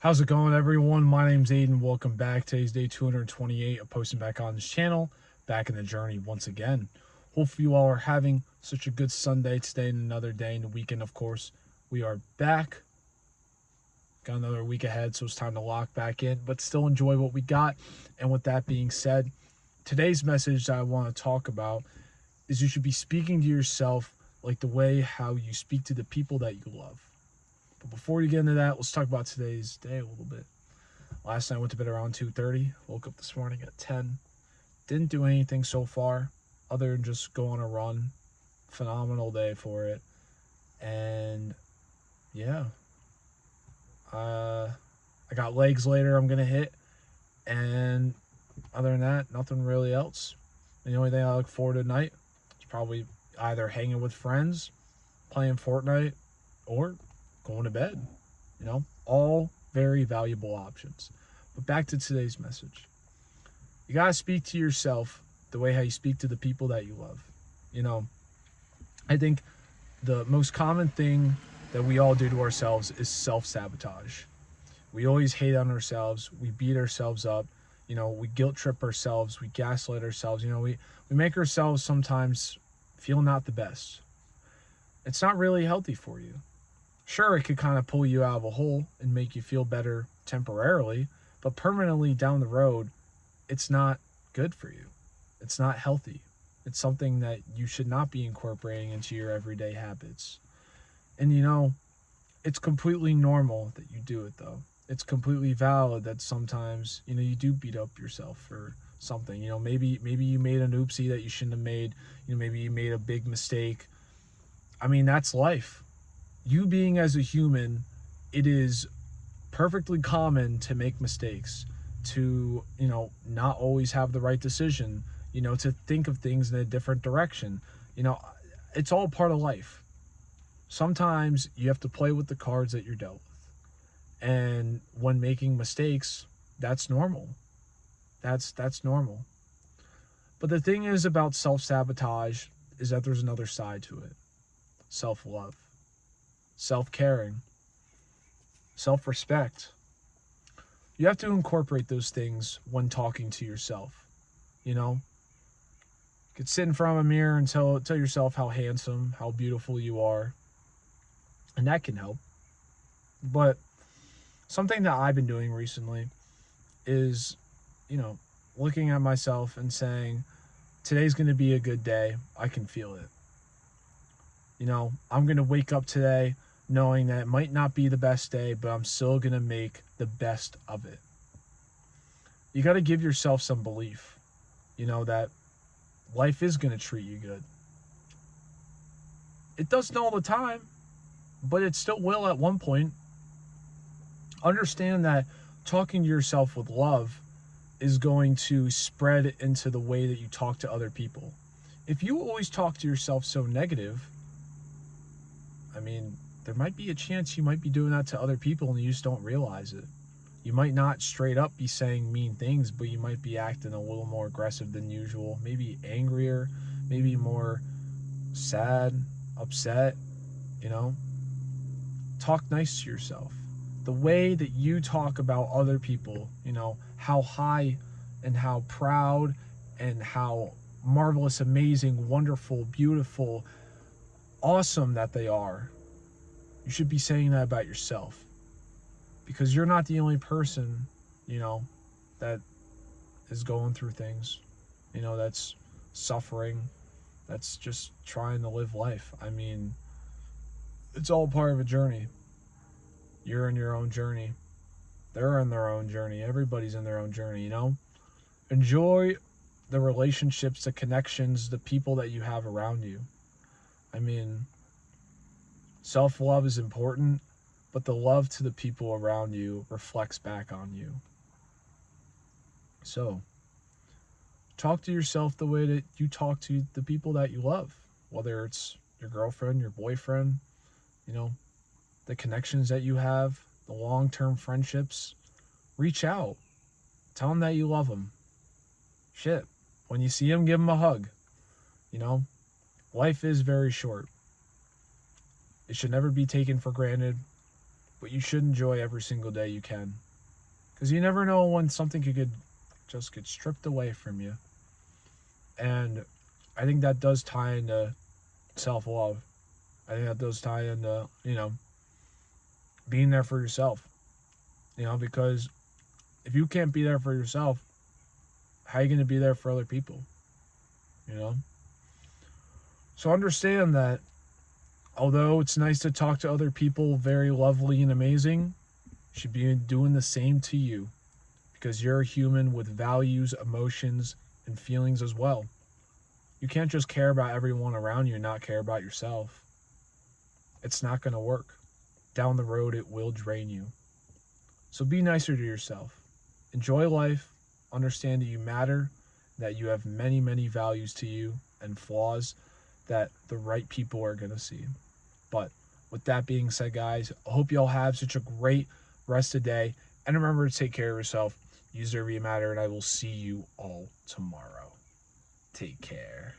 How's it going, everyone? My name's Aiden. Welcome back. Today's day 228 of posting back on this channel, back in the journey once again. Hopefully, you all are having such a good Sunday today and another day in the weekend, of course. We are back. Got another week ahead, so it's time to lock back in, but still enjoy what we got. And with that being said, today's message that I want to talk about is you should be speaking to yourself like the way how you speak to the people that you love. But before we get into that, let's talk about today's day a little bit. Last night I went to bed around 2:30. Woke up this morning at 10. Didn't do anything so far other than just go on a run. Phenomenal day for it. And yeah, I got legs later I'm gonna hit. And other than that, nothing really else. And the only thing I look forward to tonight is probably either hanging with friends, playing Fortnite, or going to bed. All very valuable options. But back to today's message. You got to speak to yourself the way how you speak to the people that you love. You know, I think the most common thing that we all do to ourselves is self-sabotage. We always hate on ourselves. We beat ourselves up. We guilt trip ourselves. We gaslight ourselves. We make ourselves sometimes feel not the best. It's not really healthy for you. Sure, it could kind of pull you out of a hole and make you feel better temporarily, but permanently down the road, it's not good for you. It's not healthy. It's something that you should not be incorporating into your everyday habits. And it's completely normal that you do it though. It's completely valid that sometimes, you do beat up yourself for something. Maybe you made an oopsie that you shouldn't have made. Maybe you made a big mistake. I mean, that's life. You being as a human, it is perfectly common to make mistakes, to, not always have the right decision, to think of things in a different direction. It's all part of life. Sometimes you have to play with the cards that you're dealt with. And when making mistakes, that's normal. That's normal. But the thing is about self-sabotage is that there's another side to it. Self-love, self-caring, self-respect. You have to incorporate those things when talking to yourself. You could sit in front of a mirror and tell yourself how handsome, how beautiful you are, and that can help. But something that I've been doing recently is, looking at myself and saying, today's going to be a good day. I can feel it. I'm going to wake up today knowing that it might not be the best day, but I'm still going to make the best of it. You got to give yourself some belief, that life is going to treat you good. It doesn't all the time, but it still will at one point. Understand that talking to yourself with love is going to spread into the way that you talk to other people. If you always talk to yourself so negative, I mean, there might be a chance you might be doing that to other people and you just don't realize it. You might not straight up be saying mean things, but you might be acting a little more aggressive than usual, maybe angrier, maybe more sad, upset. Talk nice to yourself. The way that you talk about other people, how high and how proud and how marvelous, amazing, wonderful, beautiful, awesome that they are. You should be saying that about yourself, because you're not the only person, that is going through things, that's suffering, that's just trying to live life. I mean, it's all part of a journey. You're in your own journey. They're in their own journey. Everybody's in their own journey, Enjoy the relationships, the connections, the people that you have around you. I mean, self-love is important, but the love to the people around you reflects back on you. So, talk to yourself the way that you talk to the people that you love, whether it's your girlfriend, your boyfriend, the connections that you have, the long-term friendships. Reach out. Tell them that you love them. Shit. When you see them, give them a hug. Life is very short. It should never be taken for granted. but you should enjoy every single day you can. Because you never know when something could just get stripped away from you. And I think that does tie into self love. I think that does tie into, being there for yourself. Because if you can't be there for yourself, how are you going to be there for other people? You know? So understand that although it's nice to talk to other people very lovely and amazing, you should be doing the same to you because you're a human with values, emotions, and feelings as well. You can't just care about everyone around you and not care about yourself. It's not going to work. Down the road, it will drain you. So be nicer to yourself. Enjoy life. Understand that you matter, that you have many, many values to you and flaws that the right people are going to see. But with that being said, guys, I hope you all have such a great rest of the day. And remember to take care of yourself. Use whatever you matter, and I will see you all tomorrow. Take care.